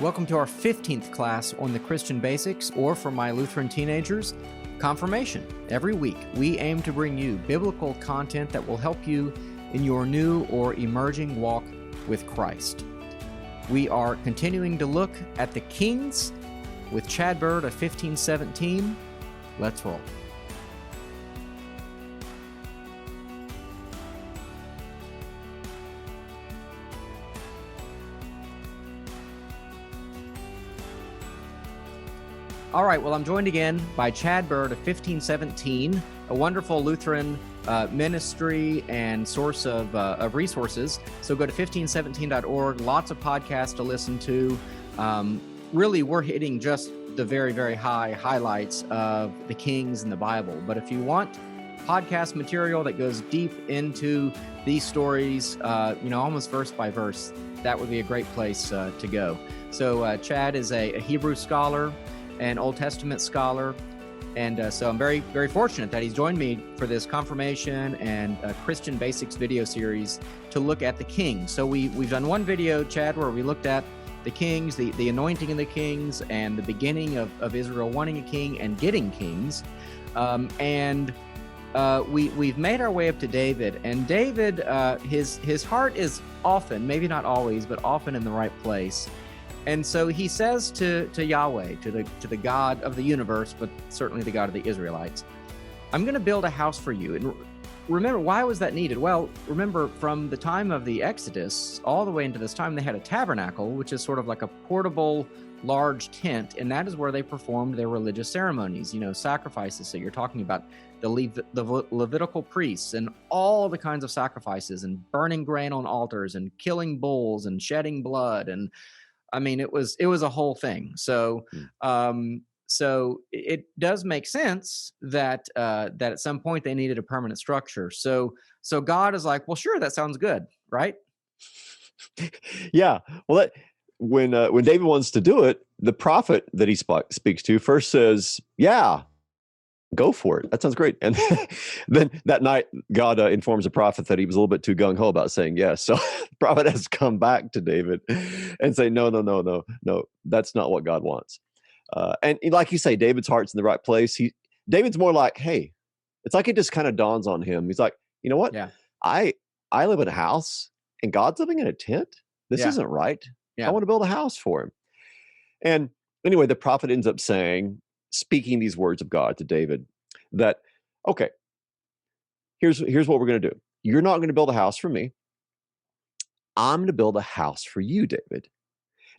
Welcome to our 15th class on the Christian basics, or for my Lutheran teenagers, Confirmation. Every week, we aim to bring you biblical content that will help you in your new or emerging walk with Christ. We are continuing to look at the Kings with Chad Bird of 1517. Let's roll. All right, well, I'm joined again by Chad Bird of 1517, a wonderful Lutheran ministry and source of resources. So go to 1517.org, lots of podcasts to listen to. Really, we're hitting just the very, very highlights of the Kings in the Bible. But if you want podcast material that goes deep into these stories, almost verse by verse, that would be a great place to go. So Chad is a Hebrew scholar, an Old Testament scholar, and so I'm very, very fortunate that he's joined me for this Confirmation and Christian Basics video series to look at the Kings. So we've done one video, Chad, where we looked at the Kings, the anointing of the Kings, and the beginning of Israel wanting a king and getting kings, we've made our way up to David, and David, his heart is often, maybe not always, but often in the right place. And so he says to Yahweh, to the God of the universe, but certainly the God of the Israelites, I'm going to build a house for you. And remember, why was that needed? Well, remember, from the time of the Exodus all the way into this time, they had a tabernacle, which is sort of like a portable, large tent, and that is where they performed their religious ceremonies, sacrifices. So you're talking about the Levitical priests and all the kinds of sacrifices, and burning grain on altars, and killing bulls, and shedding blood, and I mean, it was a whole thing. So, so it does make sense that at some point they needed a permanent structure. So God is like, well, sure, that sounds good, right? Yeah. Well, when David wants to do it, the prophet that he speaks to first says, "Yeah, go for it. That sounds great." And then that night, God informs the prophet that he was a little bit too gung-ho about saying yes. So the prophet has to come back to David and say, no, that's not what God wants. And like you say, David's heart's in the right place. David's more like, hey, it's like it just kind of dawns on him. He's like, you know what? Yeah. I live in a house and God's living in a tent. This isn't right. Yeah. I want to build a house for him. And anyway, the prophet ends up speaking these words of God to David, that, okay, here's what we're going to do. You're not going to build a house for me. I'm going to build a house for you, David.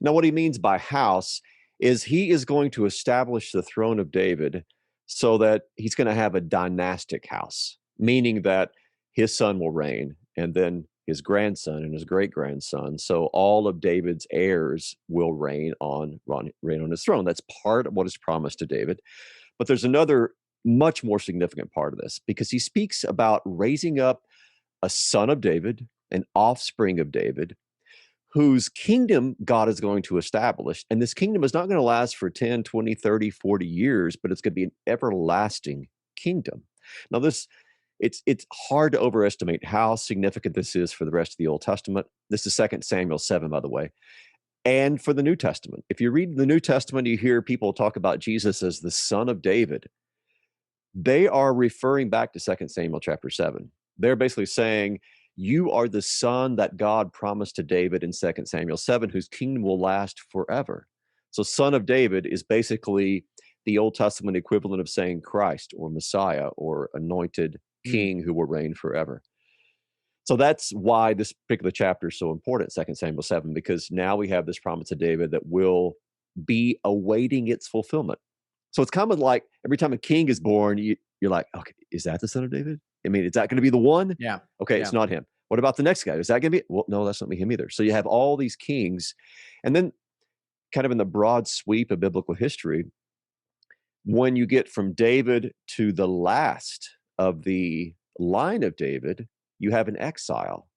Now, what he means by house is he is going to establish the throne of David so that he's going to have a dynastic house, meaning that his son will reign, and then his grandson and his great-grandson. So all of David's heirs will reign on his throne. That's part of what is promised to David. But there's another much more significant part of this, because he speaks about raising up a son of David, an offspring of David, whose kingdom God is going to establish. And this kingdom is not going to last for 10, 20, 30, 40 years, but it's going to be an everlasting kingdom. Now, it's hard to overestimate how significant this is for the rest of the Old Testament. This is 2 Samuel 7, by the way. And for the New Testament. If you read the New Testament, you hear people talk about Jesus as the son of David. They are referring back to 2 Samuel chapter 7. They're basically saying, you are the son that God promised to David in 2 Samuel 7, whose kingdom will last forever. So son of David is basically the Old Testament equivalent of saying Christ or Messiah or anointed king who will reign forever. So that's why this particular chapter is so important, 2 Samuel 7, because now we have this promise of David that will be awaiting its fulfillment. So it's kind of like every time a king is born, you're like, okay, is that the son of David? I mean, is that going to be the one? Yeah. Okay, It's not him. What about the next guy? Is that going to be? Well, no, that's not him either. So you have all these kings. And then kind of in the broad sweep of biblical history, when you get from David to the last of the line of David, you have an exile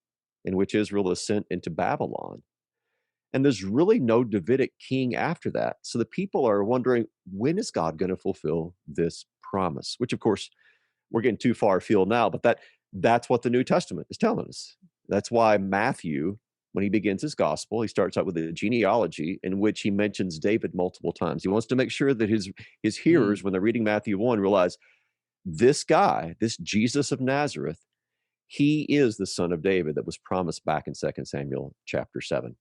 in which Israel is sent into Babylon. And there's really no Davidic king after that. So the people are wondering, when is God going to fulfill this promise? Which, of course, we're getting too far afield now, but that's what the New Testament is telling us. That's why Matthew when he begins his gospel, he starts out with a genealogy in which he mentions David multiple times. He wants to make sure that his Mm. hearers, when they're reading Matthew 1, realize this guy, this Jesus of Nazareth, he is the son of David that was promised back in 2 Samuel chapter 7.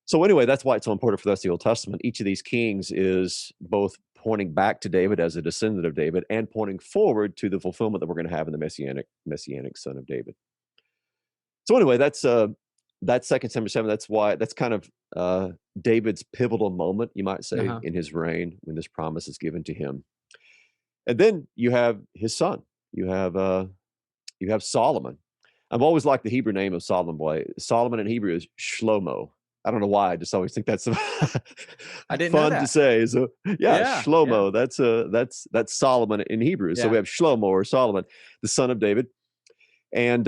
So anyway, that's why it's so important for us, the Old Testament. Each of these kings is both pointing back to David as a descendant of David and pointing forward to the fulfillment that we're going to have in the messianic son of David. So anyway, that's 2 Samuel 7. That's kind of David's pivotal moment, you might say, Uh-huh. in his reign when this promise is given to him. And then you have his son. You have Solomon. I've always liked the Hebrew name of Solomon. Boy, Solomon in Hebrew is Shlomo. I don't know why. I just always think that's I didn't know fun to that. say. So yeah, Yeah, yeah, Shlomo. That's Solomon in Hebrew. So yeah. we have Shlomo or Solomon, the son of David. And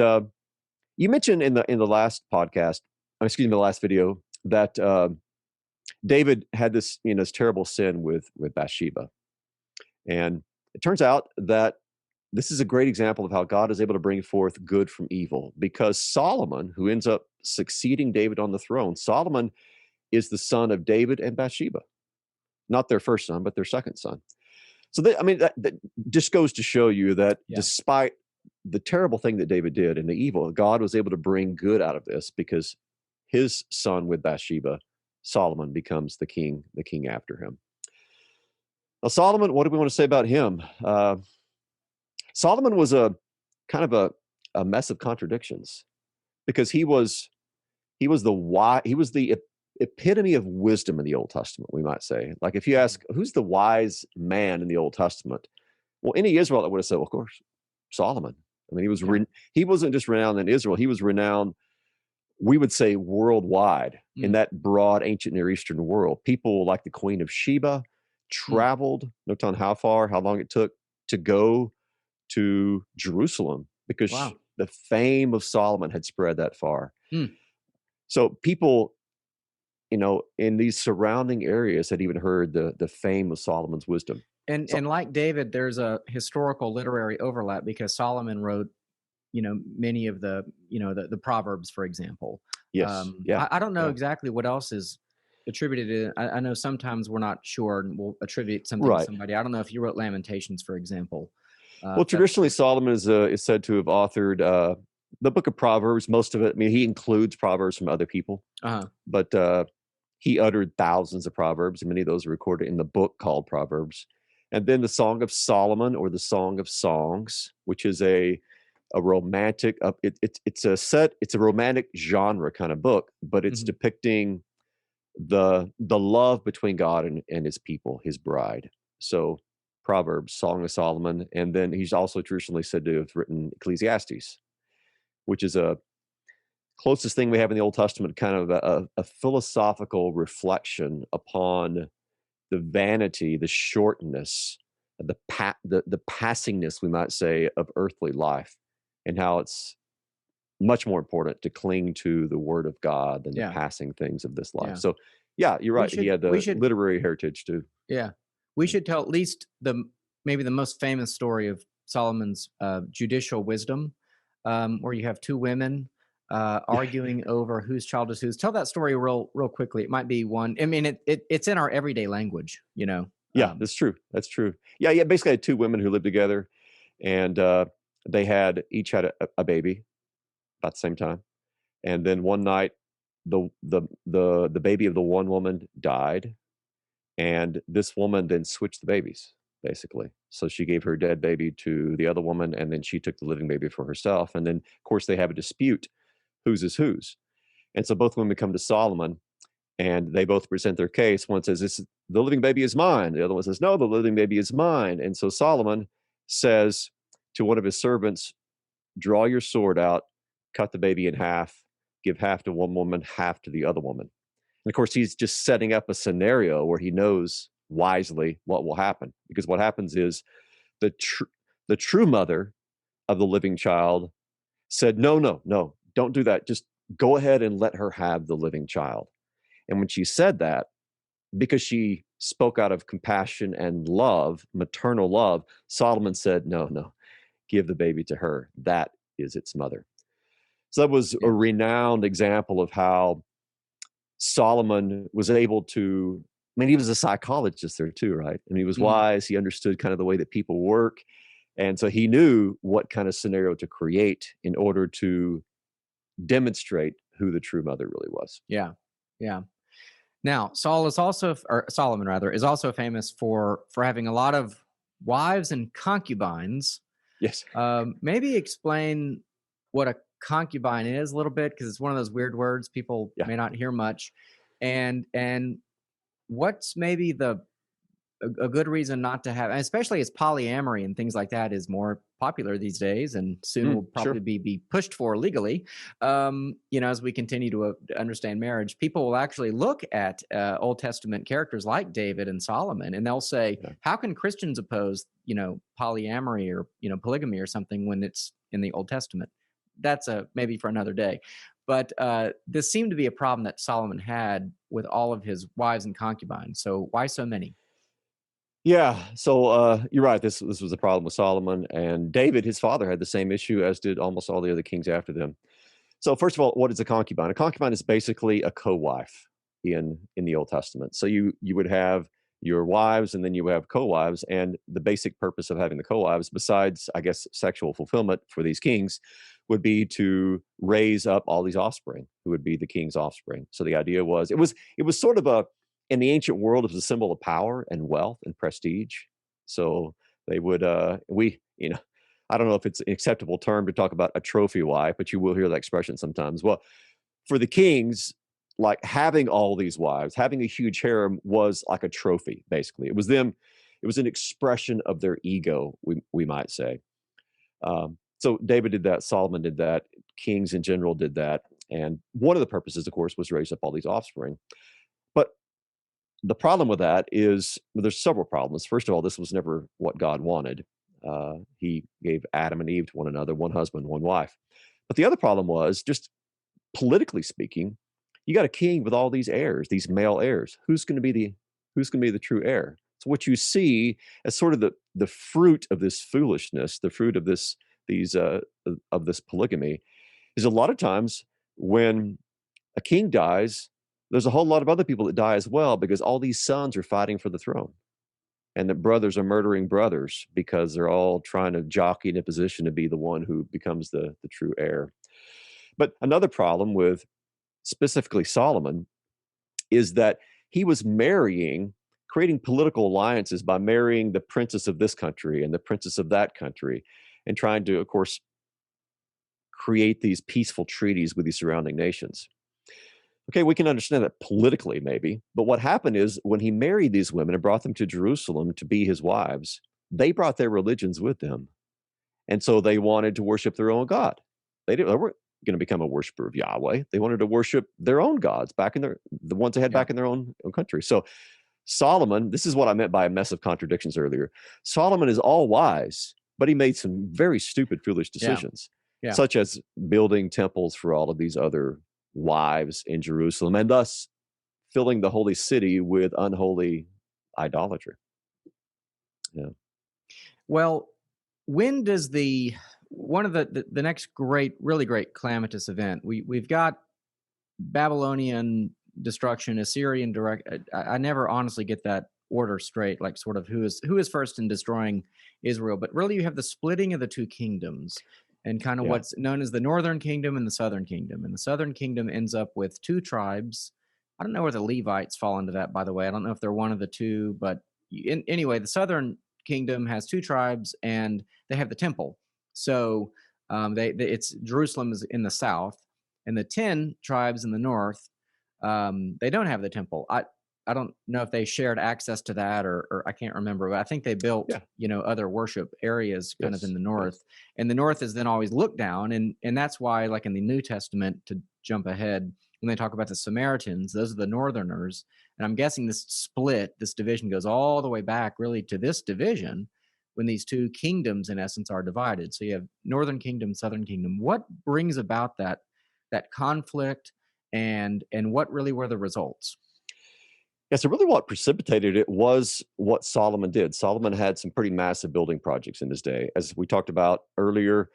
you mentioned in the last podcast, excuse me, the last video, that David had this terrible sin with Bathsheba, and it turns out that this is a great example of how God is able to bring forth good from evil, because Solomon, who ends up succeeding David on the throne, Solomon is the son of David and Bathsheba, not their first son, but their second son. So that just goes to show you that Yeah. despite the terrible thing that David did and the evil, God was able to bring good out of this, because his son with Bathsheba, Solomon, becomes the king after him. Now, Solomon, what do we want to say about him? Solomon was a kind of a mess of contradictions, because he was the epitome of wisdom in the Old Testament, we might say. Like if you ask who's the wise man in the Old Testament, well, any Israelite would have said, well, of course, Solomon. I mean, he wasn't just renowned in Israel; he was renowned, we would say, worldwide in that broad ancient Near Eastern world. People like the Queen of Sheba traveled, no telling how far, how long it took to go to Jerusalem, because Wow. the fame of Solomon had spread that far. Mm. So people, in these surrounding areas had even heard the fame of Solomon's wisdom. And like David, there's a historical literary overlap, because Solomon wrote, many of the Proverbs, for example. Yes, yeah, I don't know yeah. exactly what else is attributed to. I know sometimes we're not sure, and we'll attribute something to Right. somebody. I don't know if you wrote Lamentations, for example. Well, traditionally, Solomon is said to have authored the book of Proverbs. Most of it, I mean, he includes Proverbs from other people, but he uttered thousands of Proverbs, and many of those are recorded in the book called Proverbs. And then the Song of Solomon, or the Song of Songs, which is a romantic, it's a romantic genre kind of book, but it's depicting the love between God and his people, his bride. So Proverbs, Song of Solomon, and then he's also traditionally said to have written Ecclesiastes, which is a closest thing we have in the Old Testament, kind of a philosophical reflection upon the vanity, the shortness, the passingness, we might say, of earthly life, and how it's much more important to cling to the Word of God than the passing things of this life. Yeah. So, yeah, you're right. He had the literary heritage too. Yeah, we should tell at least maybe the most famous story of Solomon's judicial wisdom, where you have two women arguing over whose child is whose. Tell that story real quickly. It might be one. I mean, it's in our everyday language, Yeah, that's true. That's true. Yeah. Basically, I had two women who lived together, and they each had a baby about the same time. And then one night, the baby of the one woman died, and this woman then switched the babies, basically. So she gave her dead baby to the other woman, and then she took the living baby for herself. And then, of course, they have a dispute, whose is whose. And so both women come to Solomon, and they both present their case. One says, the living baby is mine. The other one says, no, the living baby is mine. And so Solomon says to one of his servants, draw your sword out, cut the baby in half, give half to one woman, half to the other woman. And of course, he's just setting up a scenario where he knows wisely what will happen. Because what happens is the true mother of the living child said, no, don't do that. Just go ahead and let her have the living child. And when she said that, because she spoke out of compassion and love, maternal love, Solomon said, no, give the baby to her. That is its mother. So that was a Yeah. renowned example of how Solomon was able to. I mean, he was a psychologist there too, right? I mean, he was Mhm. wise. He understood kind of the way that people work, and so he knew what kind of scenario to create in order to demonstrate who the true mother really was. Yeah. Yeah. Now, Saul is also, or Solomon rather, is also famous for having a lot of wives and concubines. Yes. Maybe explain what a concubine is a little bit, because it's one of those weird words people Yeah. may not hear much, and what's maybe a good reason not to have, and especially as polyamory and things like that is more popular these days, and soon will probably Sure. be pushed for legally. As we continue to understand marriage, people will actually look at Old Testament characters like David and Solomon, and they'll say, Yeah. "How can Christians oppose, polyamory or polygamy or something when it's in the Old Testament?" That's a maybe for another day. But this seemed to be a problem that Solomon had with all of his wives and concubines. So why so many? Yeah, so you're right. This was a problem with Solomon and David. His father had the same issue, as did almost all the other kings after them. So first of all, what is a concubine? A concubine is basically a co-wife in the Old Testament. So you would have your wives, and then you have co-wives, and the basic purpose of having the co-wives, besides I guess sexual fulfillment for these kings, would be to raise up all these offspring who would be the king's offspring. So the idea was it was sort of a in the ancient world, it was a symbol of power and wealth and prestige. So they would we I don't know if it's an acceptable term to talk about a trophy wife, but you will hear that expression sometimes. Well, for the kings, like having all these wives, having a huge harem was like a trophy, basically. It was them, it was an expression of their ego, we might say. So David did that, Solomon did that, kings in general did that. And one of the purposes, of course, was to raise up all these offspring. But the problem with that is, well, there's several problems. First of all, this was never what God wanted. He gave Adam and Eve to one another, one husband, one wife. But the other problem was, just politically speaking, you got a king with all these heirs, these male heirs. Who's going to be the true heir? So what you see as sort of the fruit of this foolishness, the fruit of these of this polygamy, is a lot of times when a king dies, there's a whole lot of other people that die as well, because all these sons are fighting for the throne, and that brothers are murdering brothers because they're all trying to jockey in a position to be the one who becomes the true heir. But another problem with specifically Solomon is that he was creating political alliances by marrying the princess of this country and the princess of that country, and trying to, of course, create these peaceful treaties with the surrounding nations. Okay, we can understand that politically, maybe, but what happened is when he married these women and brought them to Jerusalem to be his wives, they brought their religions with them. And so they wanted to worship their own God. They weren't going to become a worshiper of Yahweh. They wanted to worship their own gods back in the ones they had Yeah. back in their own country. So Solomon, this is what I meant by a mess of contradictions earlier. Solomon is all wise, but he made some very stupid, foolish Yeah. decisions, Yeah. such as building temples for all of these other wives in Jerusalem, and thus filling the holy city with unholy idolatry. Yeah. Well, when does the one of the next great, really great calamitous event? We've got Babylonian destruction, Assyrian direct. I never honestly get that order straight, like sort of who is first in destroying Israel. But really, you have the splitting of the two kingdoms, and kind of Yeah. what's known as the Northern Kingdom and the Southern Kingdom. And the Southern Kingdom ends up with two tribes. I don't know where the Levites fall into that, by the way. I don't know if they're one of the two, but anyway, the Southern Kingdom has two tribes, and they have the temple. So it's Jerusalem is in the south, and the 10 tribes in the north, they don't have the temple. I don't know if they shared access to that, or I can't remember, but I think they built, Yeah. other worship areas kind of in Yes. the Yes. north. And the north is then always looked down. And that's why, like in the New Testament, to jump ahead, when they talk about the Samaritans, those are the northerners. And I'm guessing this division goes all the way back really to this division when these two kingdoms in essence are divided. So you have northern kingdom, southern kingdom. What brings about that conflict, and what really were the results? Yeah, so really what precipitated it was what Solomon did. Solomon had some pretty massive building projects in his day. As we talked about earlier,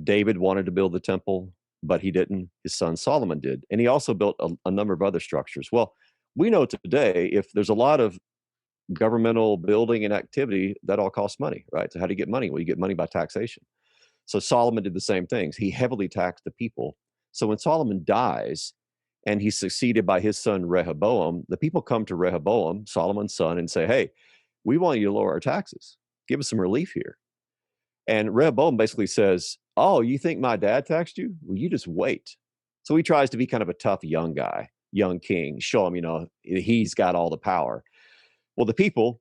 David wanted to build the temple. but he didn't. His son Solomon did. And he also built a number of other structures. Well, we know today if there's a lot of governmental building and activity, that all costs money, right? So how do you get money? Well, you get money by taxation. So Solomon did the same things. He heavily taxed the people. So when Solomon dies and he's succeeded by his son Rehoboam, the people come to Rehoboam, Solomon's son, and say, hey, we want you to lower our taxes. Give us some relief here. And Rehoboam basically says, oh, you think my dad taxed you? Well, you just wait. So he tries to be kind of a tough young guy, young king, show him, he's got all the power. Well, the people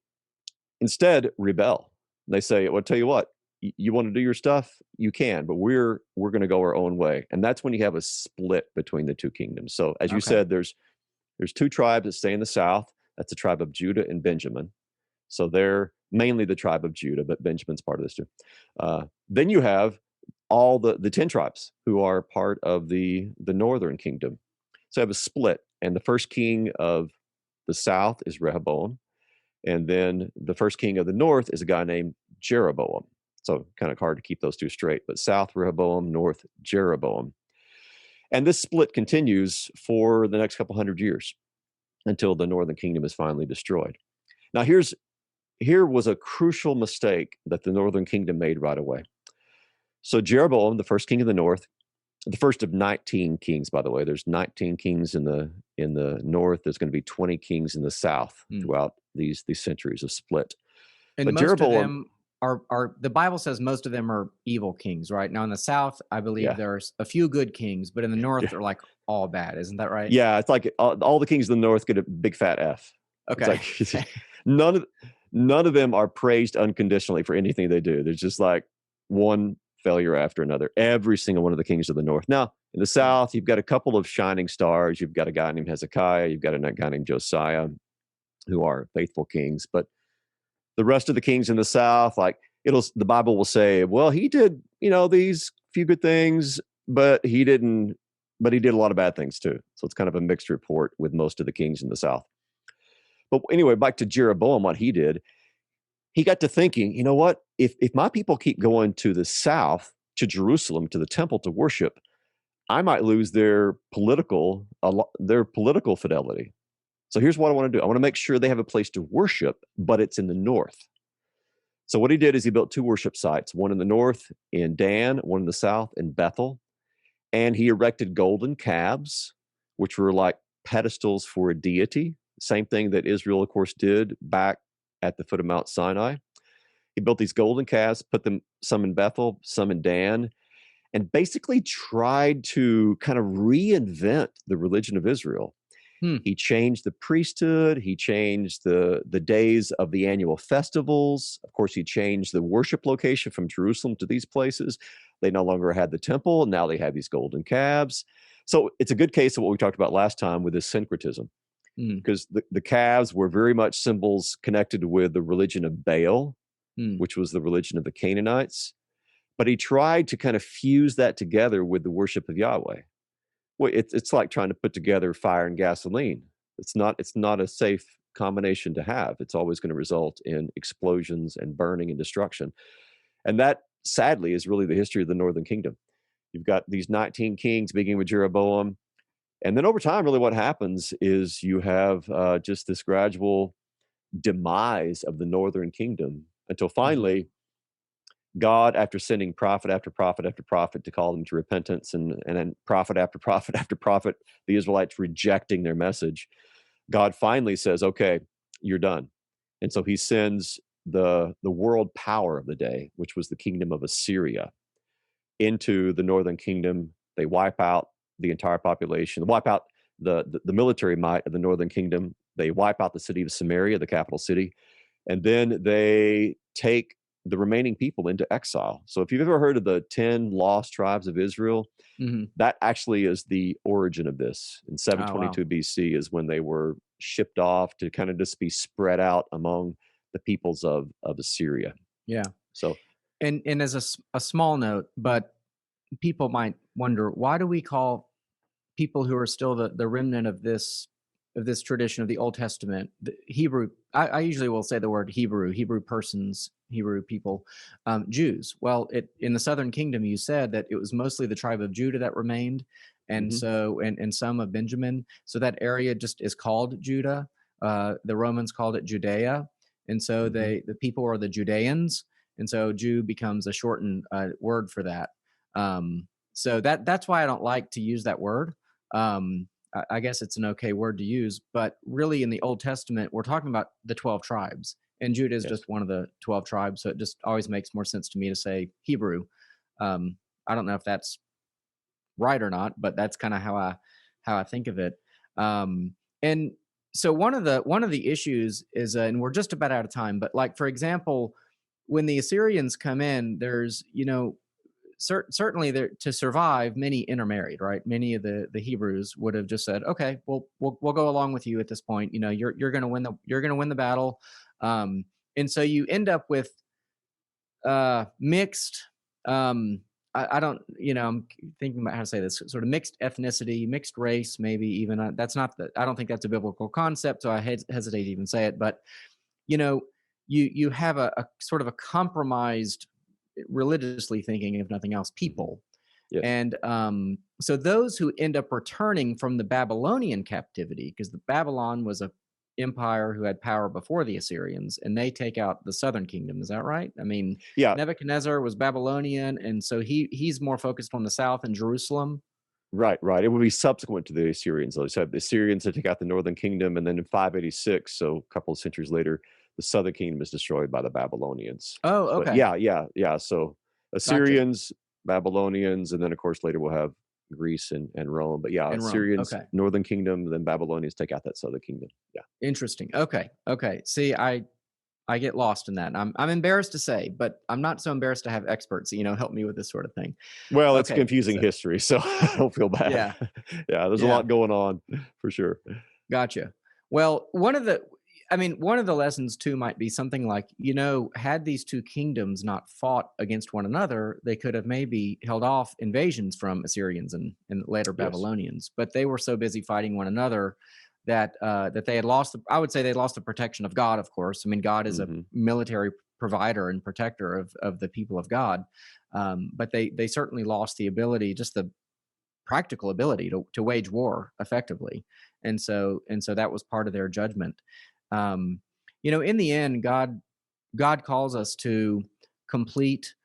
instead rebel. They say, well, tell you what, you want to do your stuff, you can, but we're going to go our own way. And that's when you have a split between the two kingdoms. So as you said, there's two tribes that stay in the south. That's the tribe of Judah and Benjamin. So they're mainly the tribe of Judah, but Benjamin's part of this too. Then you have all the 10 tribes who are part of the northern kingdom. So you have a split. And the first king of the south is Rehoboam. And then the first king of the north is a guy named Jeroboam. So kind of hard to keep those two straight, but south Rehoboam, north Jeroboam. And this split continues for the next couple hundred years until the northern kingdom is finally destroyed. Now here was a crucial mistake that the northern kingdom made right away. So Jeroboam, the first king of the north, the first of 19 kings, by the way, there's 19 kings in the north. There's going to be 20 kings in the south throughout these centuries of split. And but most Jeroboam, of them are the Bible says most of them are evil kings, right? Now in the south, I believe there's a few good kings, but in the north, they're like all bad. Isn't that right? Yeah, it's like all the kings in the north get a big fat F. Okay. It's like, none of them are praised unconditionally for anything they do. There's just like one failure after another. Every single one of the kings of the north. Now in the south, you've got a couple of shining stars. You've got a guy named Hezekiah. You've got a guy named Josiah, who are faithful kings. But the rest of the kings in the south, like the Bible will say, well, he did, these few good things, but he did a lot of bad things too. So it's kind of a mixed report with most of the kings in the south. But anyway, back to Jeroboam, what he did, he got to thinking, you know what, if my people keep going to the south, to Jerusalem, to the temple to worship, I might lose their political fidelity. So here's what I want to do. I want to make sure they have a place to worship, but it's in the north. So what he did is he built two worship sites, one in the north in Dan, one in the south in Bethel. And he erected golden calves, which were like pedestals for a deity. Same thing that Israel, of course, did back at the foot of Mount Sinai. He built these golden calves, put them some in Bethel, some in Dan, and basically tried to kind of reinvent the religion of Israel. He changed the priesthood. He changed the days of the annual festivals. Of course, he changed the worship location from Jerusalem to these places. They no longer had the temple. Now they have these golden calves. So it's a good case of what we talked about last time with this syncretism, because the calves were very much symbols connected with the religion of Baal, which was the religion of the Canaanites. But he tried to kind of fuse that together with the worship of Yahweh. Well, it's like trying to put together fire and gasoline. It's not a safe combination to have. It's always going to result in explosions and burning and destruction. And that, sadly, is really the history of the northern kingdom. You've got these 19 kings, beginning with Jeroboam. And then over time, really what happens is you have just this gradual demise of the northern kingdom until finally God, after sending prophet after prophet after prophet to call them to repentance, and then prophet after prophet after prophet, the Israelites rejecting their message, God finally says, okay, you're done. And so he sends the world power of the day, which was the kingdom of Assyria, into the northern kingdom. They wipe out the entire population, wipe out the military might of the northern kingdom. They wipe out the city of Samaria, the capital city, and then they take the remaining people into exile. So if you've ever heard of the 10 lost tribes of Israel, that actually is the origin of this. In 722 BC is when they were shipped off to kind of just be spread out among the peoples of Assyria. Yeah. So, and as a small note, but people might wonder, why do we call people who are still the remnant of this tradition of the Old Testament, the Hebrew? I usually will say the word Hebrew persons Hebrew people, Jews. Well, in the southern kingdom, you said that it was mostly the tribe of Judah that remained, and Hmm. so and some of Benjamin. So that area just is called Judah. The Romans called it Judea, and so Hmm. the people are the Judeans, and so Jew becomes a shortened word for that. So that's why I don't like to use that word. I guess it's an okay word to use, but really in the Old Testament, we're talking about the 12 tribes, and Judah is Yes. just one of the 12 tribes. So it just always makes more sense to me to say Hebrew. Um, I don't know if that's right or not, but that's kind of how I think of it. And so one of the issues is, and we're just about out of time, but like for example, when the Assyrians come in, there's certainly there to survive, many intermarried, right? Many of the Hebrews would have just said, okay, well we'll go along with you at this point. You know, you're going to win the battle, and so you end up with mixed. I don't, I'm thinking about how to say this, sort of mixed ethnicity, mixed race, maybe even. That's not the. I don't think that's a biblical concept, so I hesitate to even say it. But you know, you have a sort of a compromised, religiously thinking, if nothing else, Hmm. people. Yes. And so those who end up returning from the Babylonian captivity, because the Babylon was a empire who had power before the Assyrians, and they take out the southern kingdom. Is that right? I mean, Yeah. Nebuchadnezzar was Babylonian, and so he's more focused on the south and Jerusalem. Right, right. It would be subsequent to the Assyrians, though. So the Assyrians to take out the northern kingdom, and then in 586, so a couple of centuries later, the southern kingdom is destroyed by the Babylonians. Oh, But okay, yeah. So gotcha. Assyrians, Babylonians, and then of course later we'll have Greece and Rome. But yeah, In Rome. Assyrians, Okay, northern kingdom, then Babylonians take out that southern kingdom. Yeah. interesting. Okay, okay. See, I get lost in that. And I'm embarrassed to say, but I'm not so embarrassed to have experts, help me with this sort of thing. Well, it's Okay, confusing so history, so I don't feel bad. yeah, Yeah, there's a yeah. lot going on for sure. Gotcha. Well, one of the lessons too might be something like, had these two kingdoms not fought against one another, they could have maybe held off invasions from Assyrians and later Yes. Babylonians. But they were so busy fighting one another that they had lost. I would say they lost the protection of God. Of course, I mean God is a Hmm. military provider and protector of the people of God, but they certainly lost the ability, just the practical ability to wage war effectively, and so that was part of their judgment. um in the end, God calls us to complete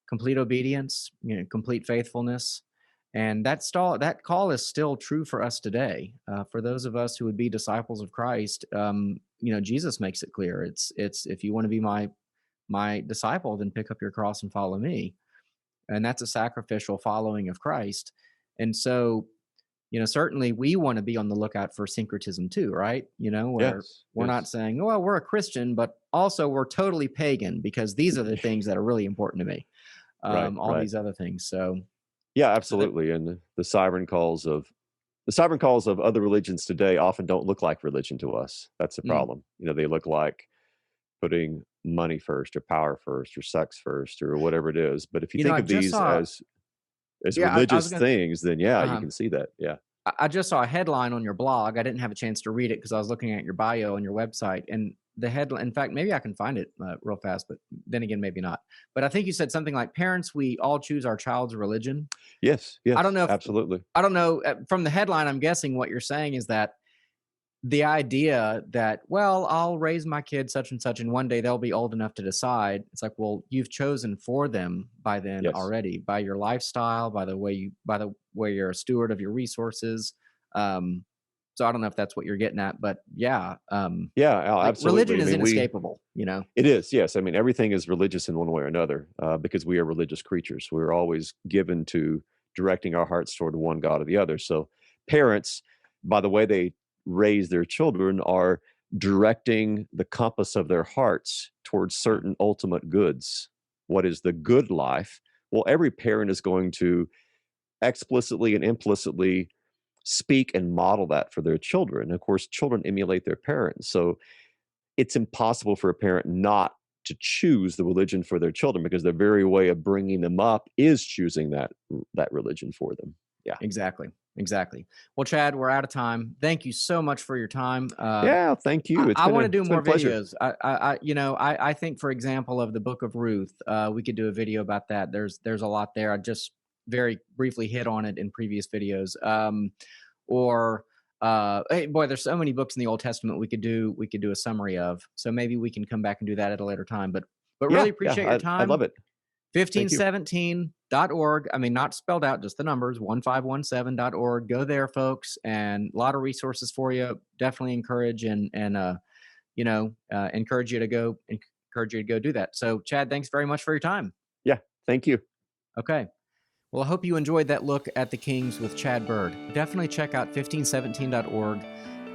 complete obedience, complete faithfulness, and that call is still true for us today. For those of us who would be disciples of Christ, Jesus makes it clear, it's if you want to be my disciple, then pick up your cross and follow me. And that's a sacrificial following of Christ. And so, certainly we want to be on the lookout for syncretism too, right? Where Yes. we're not Yes. saying, well, we're a Christian, but also we're totally pagan because these are the things that are really important to me. Right. All Right. these other things. Yeah, So that, absolutely. And the sovereign calls of other religions today often don't look like religion to us. That's the mm, problem. They look like putting money first or power first or sex first or whatever it is. But if you think I of just these saw, as yeah, I was religious going to, things, then yeah, you uh can see that. Yeah. I just saw a headline on your blog. I didn't have a chance to read it because I was looking at your bio on your website. And the headline, in fact, maybe I can find it real fast, but then again, maybe not. But I think you said something like, "Parents, we all choose our child's religion." Yes. I don't Yes. know if, Absolutely. I don't know. From the headline, I'm guessing what you're saying is that the idea that, well, I'll raise my kid such and such, and one day they'll be old enough to decide. It's like, well, you've chosen for them by then Yes. already, by your lifestyle, by the way you're a steward of your resources. Um, so I don't know if that's what you're getting at, but yeah, Yeah. like Absolutely. religion I is mean, inescapable. it is. Yes. I mean, everything is religious in one way or another because we are religious creatures. We're always given to directing our hearts toward one God or the other. So parents, by the way they raise their children, are directing the compass of their hearts towards Yeah, certain ultimate goods. What is the good life? Well, every parent is going to explicitly and implicitly speak and model that for their children. Of course, children emulate their parents. So it's impossible for a parent not to choose the religion for their children because their very way of bringing them up is choosing that religion for them. Yeah. exactly. Exactly. Well, Chad, we're out of time. Thank you so much for your time. Yeah, thank you. I want to do It's been more a pleasure. videos. I think, for example, of the Book of Ruth, we could do a video about that. There's a lot there. I just very briefly hit on it in previous videos. Hey, boy, there's so many books in the Old Testament we could do a summary of. So maybe we can come back and do that at a later time. But really appreciate your time. I love it. Thank you. 1517.org. I mean, not spelled out, just the numbers, 1517.org. Go there, folks, and a lot of resources for you. Definitely encourage encourage you to go do that. So, Chad, thanks very much for your time. Yeah, thank you. Okay. Well, I hope you enjoyed that look at the Kings with Chad Bird. Definitely check out 1517.org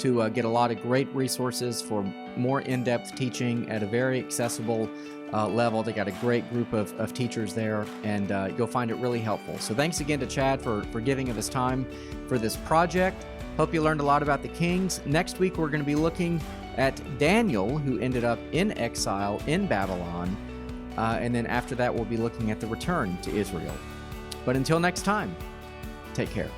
to get a lot of great resources for more in-depth teaching at a very accessible level. They got a great group of teachers there, and you'll find it really helpful. So thanks again to Chad for giving of his time for this project. Hope you learned a lot about the Kings. Next week, we're going to be looking at Daniel, who ended up in exile in Babylon. And then after that, we'll be looking at the return to Israel. But until next time, take care.